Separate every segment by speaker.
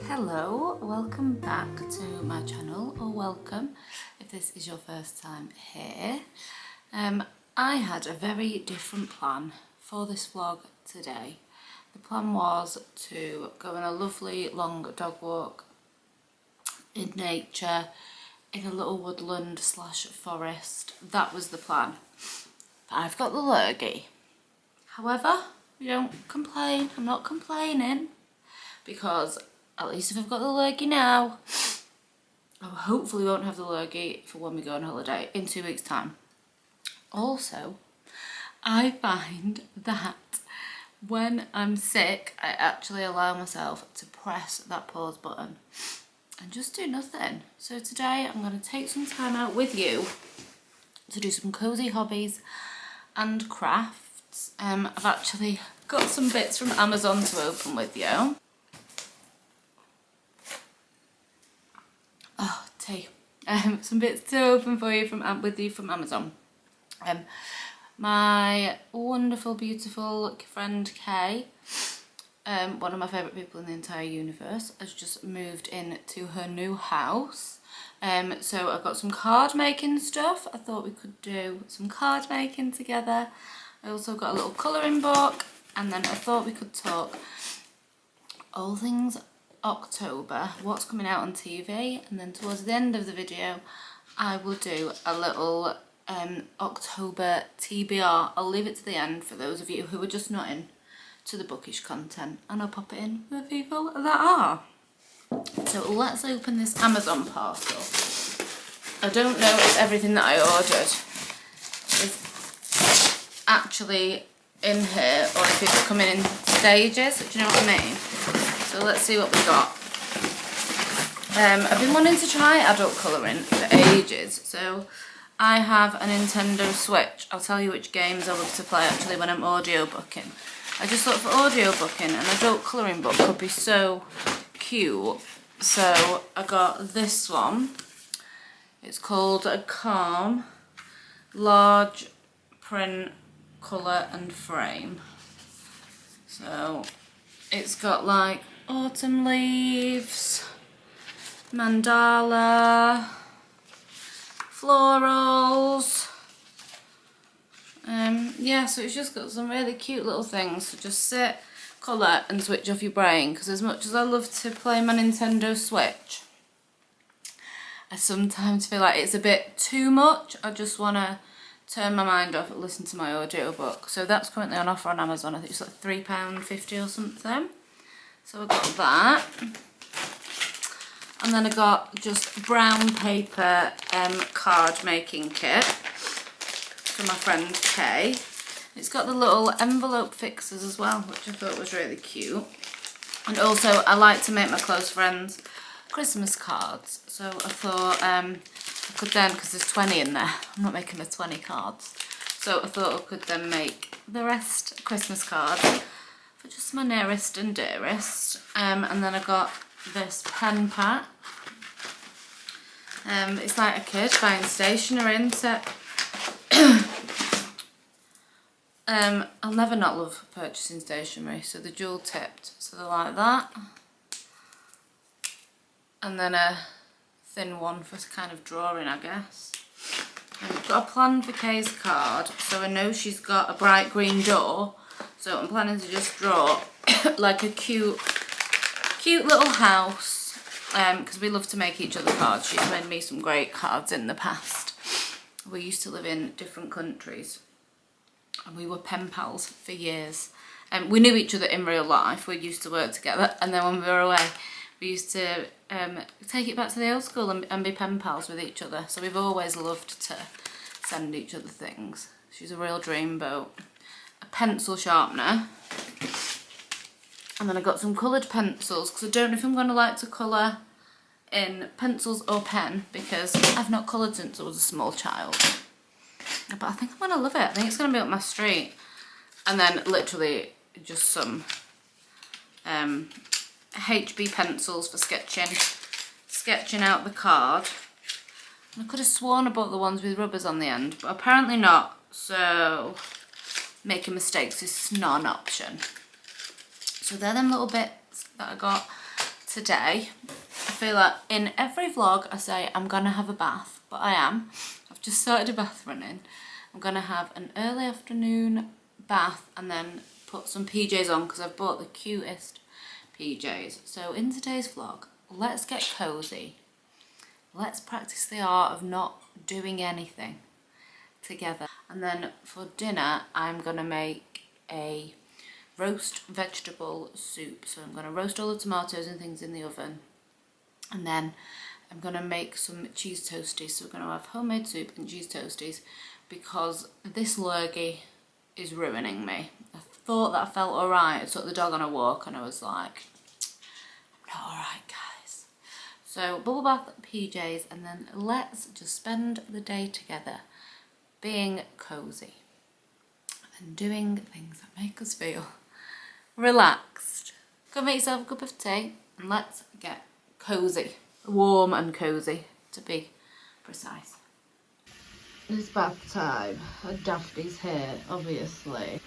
Speaker 1: Hello, welcome back to my channel, or welcome if this is your first time here. I had a very different plan for this vlog today. The plan was to go on a lovely long dog walk in nature, in a little woodland / forest. That was the plan. But I've got the lurgy. However, we don't complain, I'm not complaining, because at least if I've got the lurgy now, I hopefully won't have the lurgy for when we go on holiday in 2 weeks' time. Also, I find that when I'm sick, I actually allow myself to press that pause button and just do nothing. So today I'm going to take some time out with you to do some cosy hobbies and crafts. I've actually got some bits from Amazon to open with you. Oh, tea. Some bits to open for you from Amazon. My wonderful, beautiful friend Kay, one of my favourite people in the entire universe, has just moved into her new house. So I've got some card making stuff. I thought we could do some card making together. I also got a little colouring book, and then I thought we could talk all things October, what's coming out on TV, and then towards the end of the video I will do a little October TBR. I'll leave it to the end for those of you who are just not in to the bookish content, and I'll pop it in for the people that are. So let's open this Amazon parcel. I don't know if everything that I ordered is actually in here or if it's coming in stages, do you know what I mean? So let's see what we got. I've been wanting to try adult colouring for ages. So I have a Nintendo Switch. I'll tell you which games I love to play actually when I'm audiobooking. I just thought for audiobooking an adult colouring book could be so cute. So I got this one. It's called A Calm Large Print Colour and Frame. So it's got like autumn leaves, mandala, florals. Yeah, so it's just got some really cute little things to just sit, colour and switch off your brain, because as much as I love to play my Nintendo Switch, I sometimes feel like it's a bit too much. I just want to turn my mind off and listen to my audiobook. So that's currently on offer on Amazon. I think it's like £3.50 or something. So I got that. And then I got just brown paper card making kit from my friend Kay. It's got the little envelope fixers as well, which I thought was really cute. And also I like to make my close friends Christmas cards. So I thought I could then, because there's 20 in there, I'm not making the 20 cards. So I thought I could then make the rest Christmas cards for just my nearest and dearest. And then I got this pen pack. It's like a kid buying stationery, isn't it? I'll never not love purchasing stationery. So they're dual tipped, so they're like that. And then a thin one for kind of drawing, I guess. I've got a plan for Kay's card, so I know she's got a bright green door, so I'm planning to just draw like a cute little house, because we love to make each other cards. She's made me some great cards in the past. We used to live in different countries and we were pen pals for years. We knew each other in real life, we used to work together, and then when we were away we used to take it back to the old school and be pen pals with each other. So we've always loved to send each other things. She's a real dreamboat. A pencil sharpener. And then I got some coloured pencils, because I don't know if I'm going to like to colour in pencils or pen, because I've not coloured since I was a small child. But I think I'm going to love it. I think it's going to be up my street. And then literally just some HB pencils for sketching out the card. And I could have sworn I bought the ones with rubbers on the end, but apparently not. So making mistakes is not an option. So they're them little bits that I got today. I feel like in every vlog I say I'm gonna have a bath, but I am. I've just started a bath running. I'm gonna have an early afternoon bath and then put some PJs on because I've bought the cutest PJs. So in today's vlog, let's get cozy. Let's practice the art of not doing anything together. And then for dinner, I'm gonna make a roast vegetable soup. So I'm gonna roast all the tomatoes and things in the oven. And then I'm gonna make some cheese toasties. So we're gonna have homemade soup and cheese toasties because this lurgy is ruining me. I thought that I felt alright. I took the dog on a walk and I was like, I'm not alright, guys. So bubble bath, PJs, and then let's just spend the day together being cozy and doing things that make us feel relaxed. Go make yourself a cup of tea and let's get cozy. Warm and cozy, to be precise. It's bath time and Daphne's here, obviously.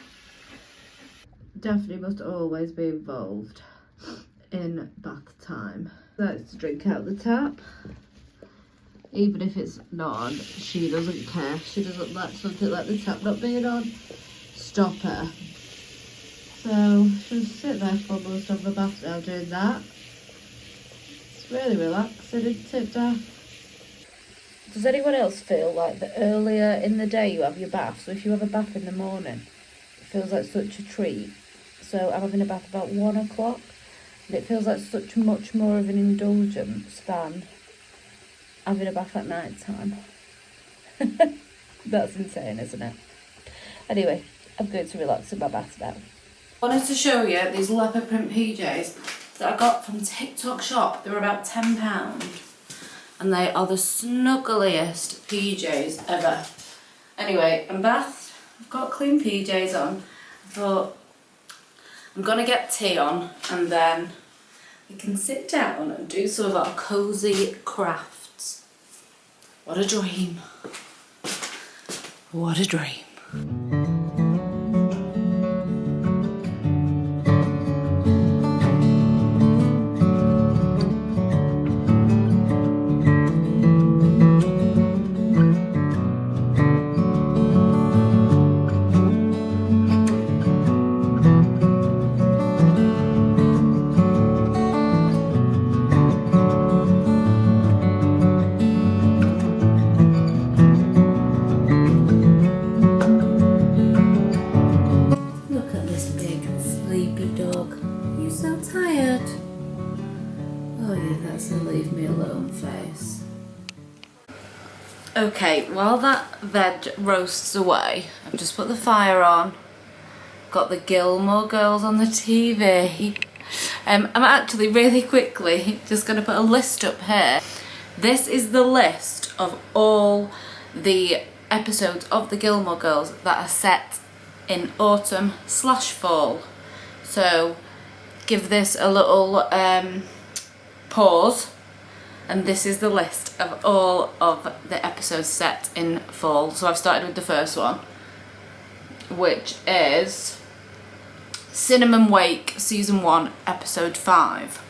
Speaker 1: Daphne must always be involved in bath time. Likes to drink out the tap. Even if it's not on, she doesn't care. She doesn't let something like the tap not being on stop her. So she'll sit there for most of the bath now doing that. It's really relaxing, isn't it, Daph? Does anyone else feel like that earlier in the day you have your bath? So if you have a bath in the morning, it feels like such a treat. So I'm having a bath about 1 o'clock and it feels like such much more of an indulgence than having a bath at night time. That's insane, isn't it? Anyway, I'm going to relax in my bath now. I wanted to show you these leopard print PJs that I got from TikTok shop. They were about £10. And they are the snuggliest PJs ever. Anyway, I'm bathed. I've got clean PJs on. I thought I'm gonna get tea on and then we can sit down and do some of our cozy crafts. What a dream. What a dream. Okay, while that veg roasts away, I've just put the fire on, got the Gilmore Girls on the TV. I'm actually really quickly just going to put a list up here. This is the list of all the episodes of the Gilmore Girls that are set in autumn/fall. So give this a little pause. And this is the list of all of the episodes set in fall. So I've started with the first one, which is Cinnamon Wake Season 1 Episode 5.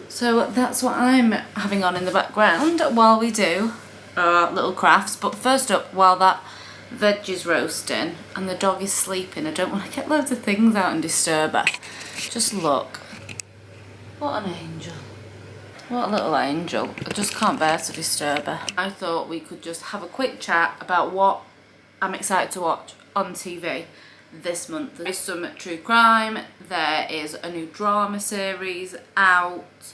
Speaker 1: So that's what I'm having on in the background while we do our little crafts. But first up, while that veg is roasting and the dog is sleeping, I don't want to get loads of things out and disturb her. Just look. What an angel. What a little angel. I just can't bear to disturb her. I thought we could just have a quick chat about what I'm excited to watch on TV this month. There is some true crime, there is a new drama series out,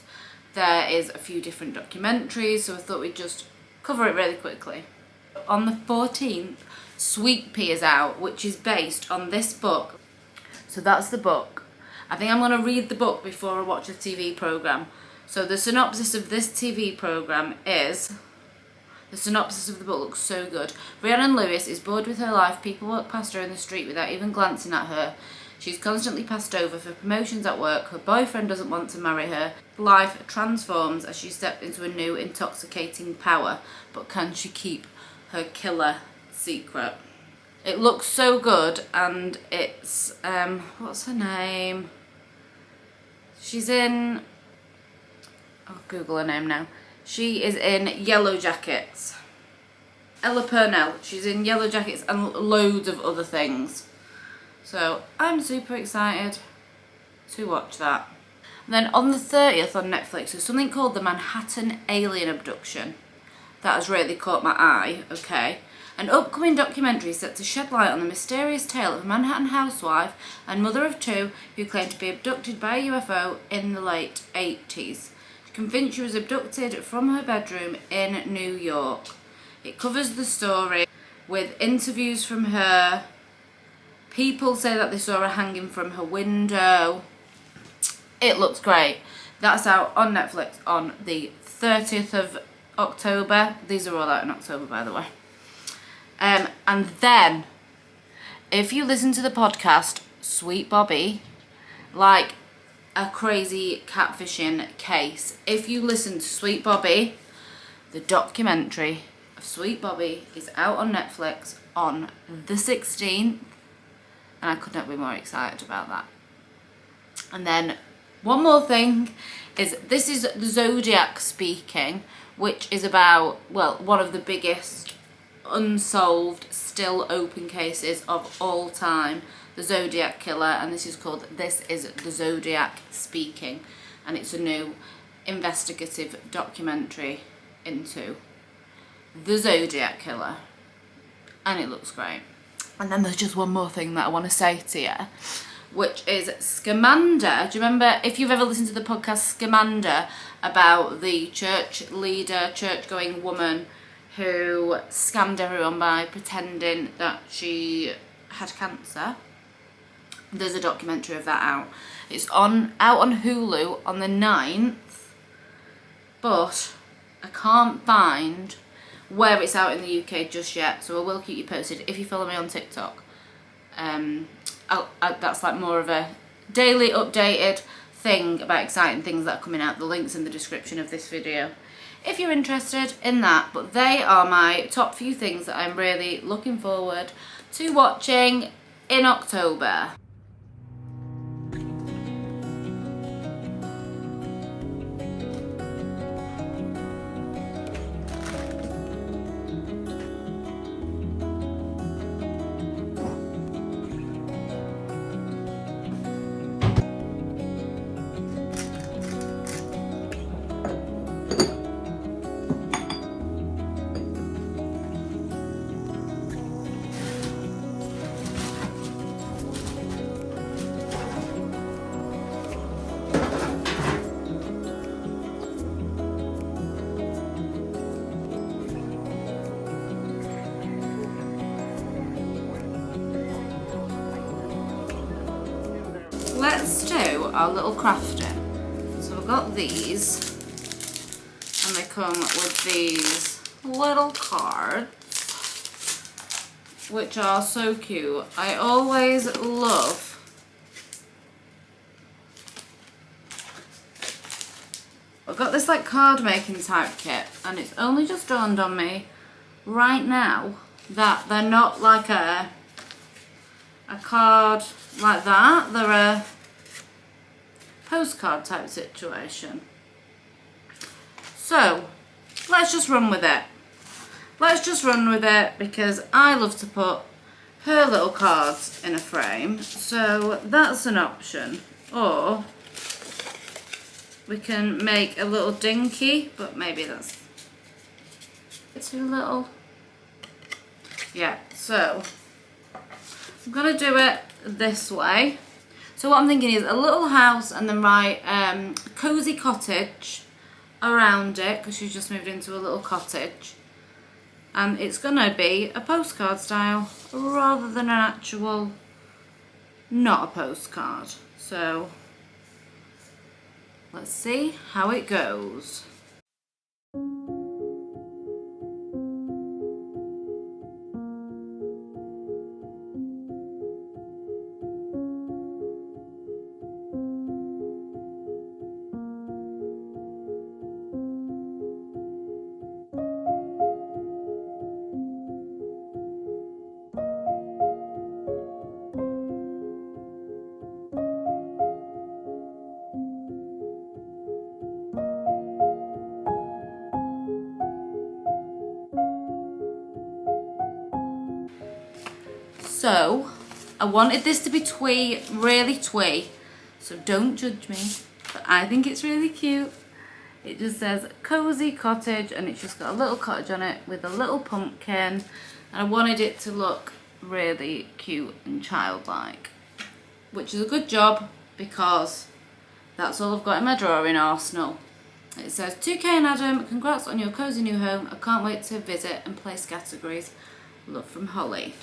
Speaker 1: there is a few different documentaries, so I thought we'd just cover it really quickly. On the 14th, Sweet Pea is out, which is based on this book. So that's the book. I think I'm going to read the book before I watch the TV programme. So the synopsis of this TV programme is, the synopsis of the book looks so good. Rhiannon Lewis is bored with her life. People walk past her in the street without even glancing at her. She's constantly passed over for promotions at work. Her boyfriend doesn't want to marry her. Life transforms as she steps into a new intoxicating power. But can she keep her killer secret? It looks so good, and it's, what's her name? She's in Google her name now. She is in Yellow Jackets. Ella Purnell. She's in Yellow Jackets and loads of other things. So I'm super excited to watch that. And then on the 30th on Netflix, there's something called The Manhattan Alien Abduction. That has really caught my eye, okay. An upcoming documentary set to shed light on the mysterious tale of a Manhattan housewife and mother of two who claimed to be abducted by a UFO in the late 80s. Convinced she was abducted from her bedroom in New York. It covers the story with interviews from her. People say that they saw her hanging from her window. It looks great. That's out on Netflix on the 30th of October. These are all out in October, by the way. And then, if you listen to the podcast Sweet Bobby, like a crazy catfishing case, if you listen to Sweet Bobby, the documentary of Sweet Bobby is out on Netflix on the 16th, and I could not be more excited about that. And then one more thing is, this is the Zodiac speaking, which is about, well, one of the biggest unsolved, still open cases of all time, the Zodiac Killer, and this is called This is the Zodiac Speaking, and it's a new investigative documentary into the Zodiac Killer, and it looks great. And then there's just one more thing that I want to say to you, which is Scamander. Do you remember, if you've ever listened to the podcast Scamander, about the church leader, church-going woman who scammed everyone by pretending that she had cancer? There's a documentary of that out. It's out on Hulu on the 9th, but I can't find where it's out in the UK just yet, so I will keep you posted if you follow me on TikTok. That's like more of a daily updated thing about exciting things that are coming out. The link's in the description of this video if you're interested in that. But they are my top few things that I'm really looking forward to watching in October. Let's do our little crafting. So I've got these, and they come with these little cards, which are so cute. I always love I've got this like card making type kit, and it's only just dawned on me right now that they're not like a card like that. They're a postcard type situation. So let's just run with it. Let's just run with it because I love to put her little cards in a frame. So that's an option. Or we can make a little dinky, but maybe that's too little. Yeah, so I'm gonna do it this way. So what I'm thinking is a little house, and then write cozy cottage around it, because she's just moved into a little cottage, and it's gonna be a postcard style rather than an actual, not a postcard. So let's see how it goes. So I wanted this to be twee, really twee, so don't judge me, but I think it's really cute. It just says cozy cottage, and it's just got a little cottage on it with a little pumpkin, and I wanted it to look really cute and childlike, which is a good job because that's all I've got in my drawing arsenal. It says, 2K and Adam, congrats on your cozy new home. I can't wait to visit and place categories. Love from Holly.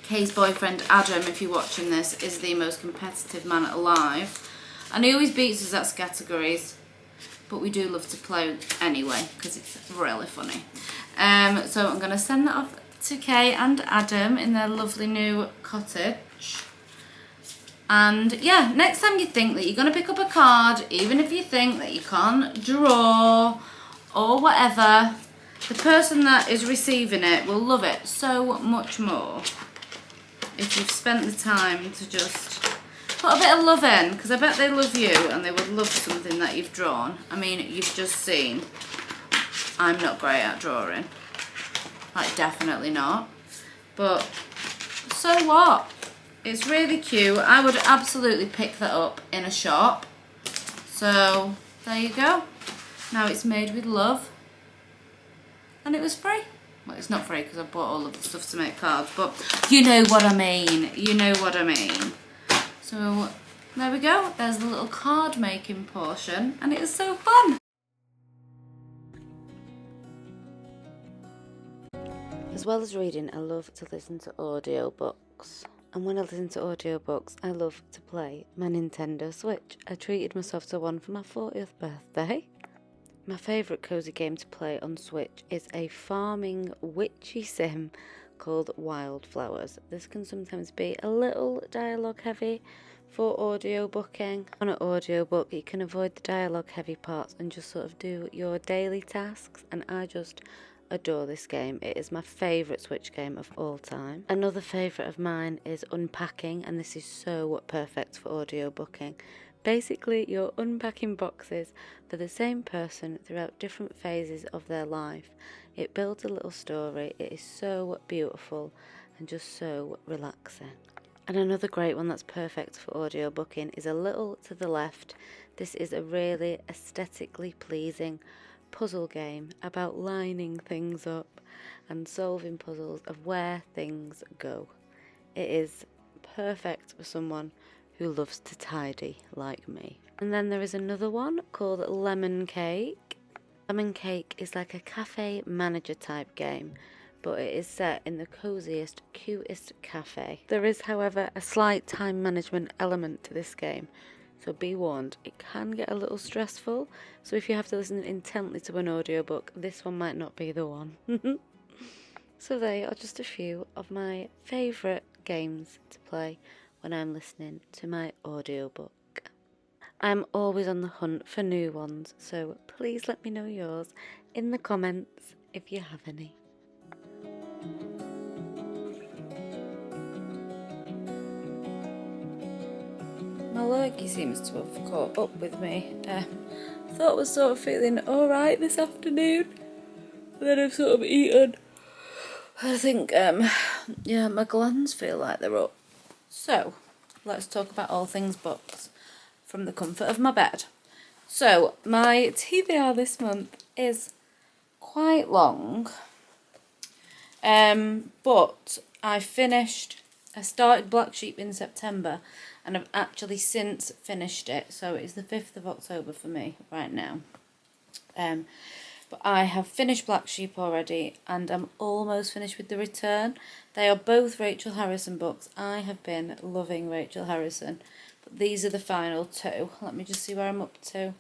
Speaker 1: Kay's boyfriend Adam, if you're watching this, is the most competitive man alive. And he always beats us at categories, but we do love to play anyway because it's really funny. So I'm going to send that off to Kay and Adam in their lovely new cottage. And yeah, next time you think that you're going to pick up a card, even if you think that you can't draw or whatever, the person that is receiving it will love it so much more if you've spent the time to just put a bit of love in, because I bet they love you and they would love something that you've drawn. I mean, you've just seen I'm not great at drawing, like definitely not, but so what? It's really cute. I would absolutely pick that up in a shop. So there you go. Now it's made with love, and it was free. Well, it's not free because I bought all of the stuff to make cards, but you know what I mean. You know what I mean. So there we go. There's the little card making portion, and it was so fun. As well as reading, I love to listen to audiobooks. And when I listen to audiobooks, I love to play my Nintendo Switch. I treated myself to one for my 40th birthday. My favourite cozy game to play on Switch is a farming witchy sim called Wildflowers. This can sometimes be a little dialogue heavy for audiobooking. On an audiobook, you can avoid the dialogue heavy parts and just sort of do your daily tasks, and I just adore this game. It is my favourite Switch game of all time. Another favourite of mine is unpacking, and this is so perfect for audiobooking. Basically, you're unpacking boxes for the same person throughout different phases of their life. It builds a little story. It is so beautiful and just so relaxing. And another great one that's perfect for audiobooking is A Little to the Left. This is a really aesthetically pleasing puzzle game about lining things up and solving puzzles of where things go. It is perfect for someone who loves to tidy like me. And then there is another one called Lemon Cake. Lemon Cake is like a cafe manager type game, but it is set in the coziest, cutest cafe. There is, however, a slight time management element to this game, so be warned, it can get a little stressful, so if you have to listen intently to an audiobook, this one might not be the one. So they are just a few of my favourite games to play when I'm listening to my audiobook. I'm always on the hunt for new ones, so please let me know yours in the comments if you have any. My lurgy seems to have caught up with me. I thought I was sort of feeling alright this afternoon, but then I've sort of eaten. I think, yeah, my glands feel like they're up. So, let's talk about all things books from the comfort of my bed. So, my TBR this month is quite long, but I started Black Sheep in September, and I've actually since finished it, so it's the 5th of October for me right now. But I have finished Black Sheep already, and I'm almost finished with The Return. They are both Rachel Harrison books. I have been loving Rachel Harrison, but these are the final two. Let me just see where I'm up to.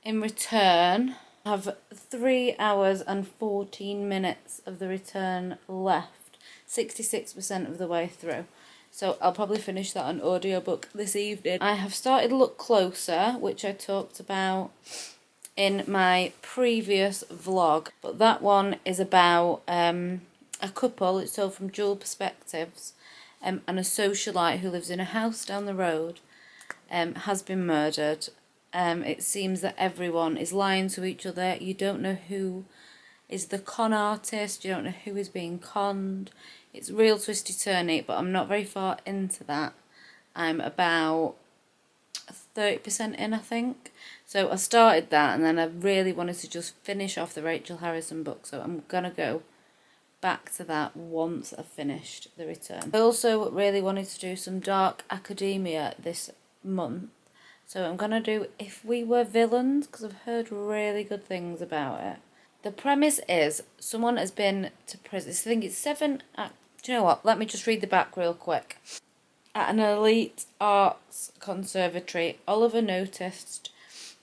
Speaker 1: In Return, I have 3 hours and 14 minutes of The Return left, 66% of the way through. So I'll probably finish that on audiobook this evening. I have started Look Closer, which I talked about in my previous vlog, but that one is about a couple. It's told from dual perspectives, and a socialite who lives in a house down the road has been murdered. It seems that everyone is lying to each other. You don't know who is the con artist. You don't know who is being conned. It's real twisty-turny, but I'm not very far into that. I'm about 30% in, I think. So I started that, and then I really wanted to just finish off the Rachel Harrison book, so I'm going to go back to that once I've finished The Return. I also really wanted to do some dark academia this month, so I'm going to do If We Were Villains, because I've heard really good things about it. The premise is someone has been to prison. I think it's 7... do you know what? Let me just read the back real quick. At an elite arts conservatory, Oliver noticed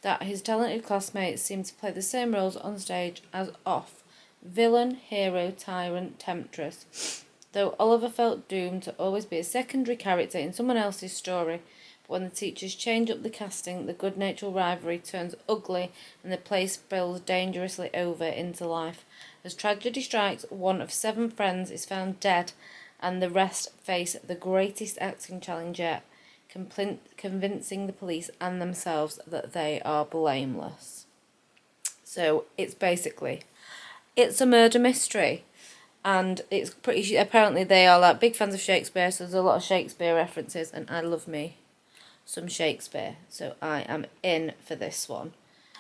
Speaker 1: that his talented classmates seemed to play the same roles on stage as off. Villain, hero, tyrant, temptress. Though Oliver felt doomed to always be a secondary character in someone else's story, but when the teachers change up the casting, the good-natured rivalry turns ugly and the play spills dangerously over into life. As tragedy strikes, one of 7 friends is found dead, and the rest face the greatest acting challenge yet, convincing the police and themselves that they are blameless. So it's a murder mystery, and it's pretty. Apparently they are like big fans of Shakespeare, so there's a lot of Shakespeare references, and I love me some Shakespeare, so I am in for this one.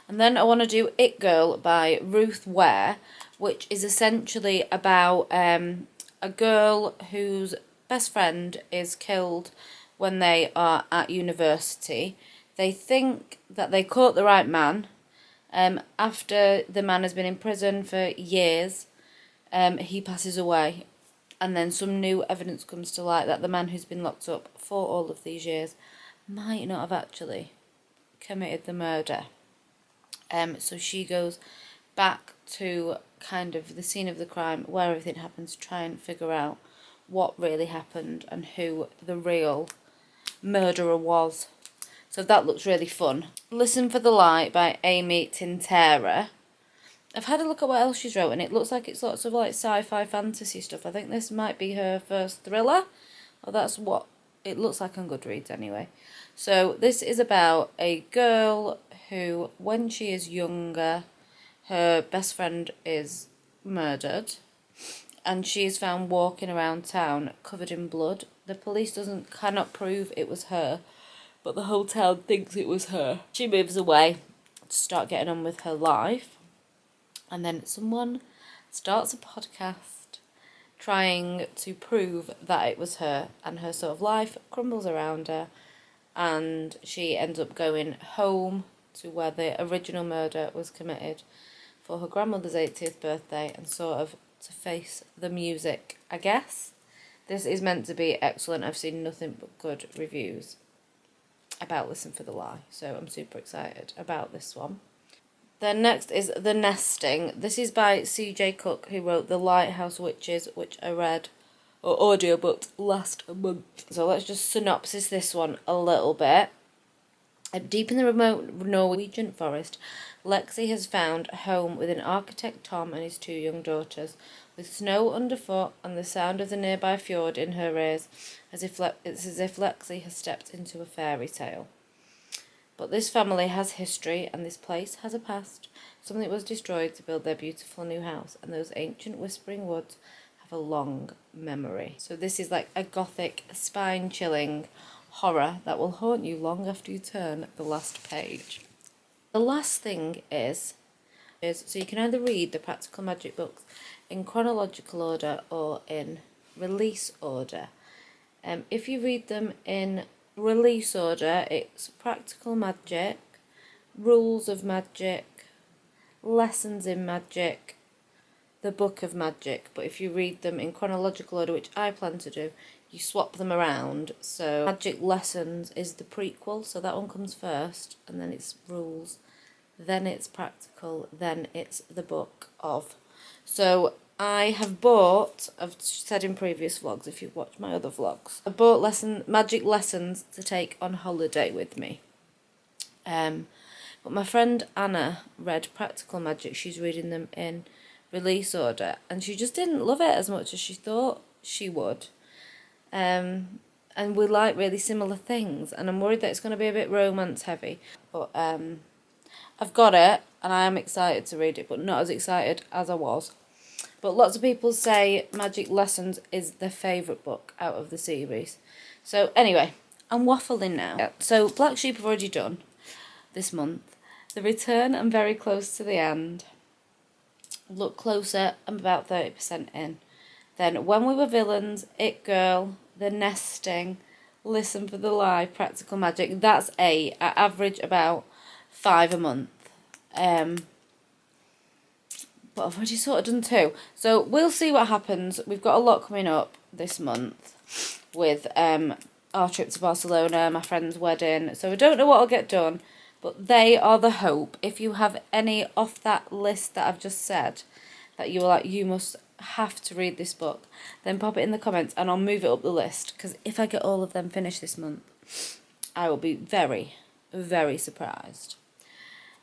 Speaker 1: And then I want to do It Girl by Ruth Ware, which is essentially about a girl whose best friend is killed when they are at university. They think that they caught the right man. After the man has been in prison for years, he passes away, and then some new evidence comes to light that the man who's been locked up for all of these years might not have actually committed the murder. So she goes back to kind of the scene of the crime where everything happens to try and figure out what really happened and who the real murderer was. So that looks really fun. Listen for the Light by Amy Tintera. I've had a look at what else she's wrote, and it looks like it's lots of like sci-fi fantasy stuff. I think this might be her first thriller, or that's what it looks like on Goodreads anyway. So this is about a girl who, when she is younger, her best friend is murdered, and she is found walking around town covered in blood. The police cannot prove it was her, but the whole town thinks it was her. She moves away to start getting on with her life, and then someone starts a podcast trying to prove that it was her, and her sort of life crumbles around her, and she ends up going home to where the original murder was committed for her grandmother's 80th birthday, and sort of to face the music, I guess. This is meant to be excellent. I've seen nothing but good reviews about Listen for the Lie, so I'm super excited about this one. Then next is The Nesting. This is by C.J. Cook, who wrote The Lighthouse Witches, which I read, or audiobooked, last month. So let's just synopsis this one a little bit. Deep in the remote Norwegian forest, Lexi has found a home with an architect Tom and his 2 young daughters. With snow underfoot and the sound of the nearby fjord in her ears, it's as if Lexi has stepped into a fairy tale. But this family has history, and this place has a past. Something was destroyed to build their beautiful new house, and those ancient whispering woods have a long memory. So this is like a gothic, spine-chilling horror that will haunt you long after you turn the last page. The last thing is so you can either read the Practical Magic books in chronological order or in release order. If you read them in release order, it's Practical Magic, Rules of Magic, Lessons in Magic, the Book of Magic. But if you read them in chronological order, which I plan to do, you swap them around. So Magic Lessons is the prequel, so that one comes first, and then it's Rules, then it's Practical, then it's the Book of. So I have bought, I've said in previous vlogs, if you've watched my other vlogs, I bought Magic Lessons to take on holiday with me. But my friend Anna read Practical Magic. She's reading them in release order, and she just didn't love it as much as she thought she would. And we like really similar things, and I'm worried that it's going to be a bit romance heavy. But I've got it and I am excited to read it, but not as excited as I was. But lots of people say Magic Lessons is their favourite book out of the series. So anyway, I'm waffling now. So Black Sheep I've already done this month. The Return, I'm very close to the end. Look Closer, I'm about 30% in. Then When We Were Villains, It Girl, The Nesting, Listen for the Lie, Practical Magic. That's 8. I average about 5 a month. But I've already sort of done 2. So we'll see what happens. We've got a lot coming up this month with our trip to Barcelona, my friend's wedding. So I don't know what I'll get done, but they are the hope. If you have any off that list that I've just said that you were like, you must have to read this book, then pop it in the comments and I'll move it up the list. Because if I get all of them finished this month, I will be very, very surprised.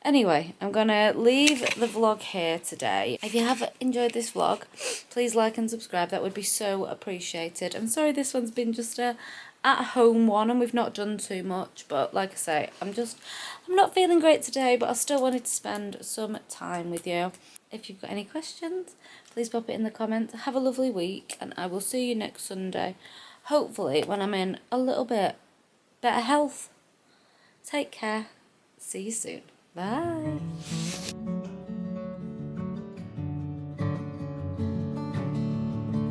Speaker 1: Anyway, I'm going to leave the vlog here today. If you have enjoyed this vlog, please like and subscribe. That would be so appreciated. I'm sorry this one's been just a at-home one and we've not done too much. But like I say, I'm not feeling great today, but I still wanted to spend some time with you. If you've got any questions, please pop it in the comments. Have a lovely week and I will see you next Sunday. Hopefully when I'm in a little bit better health. Take care. See you soon. Bye.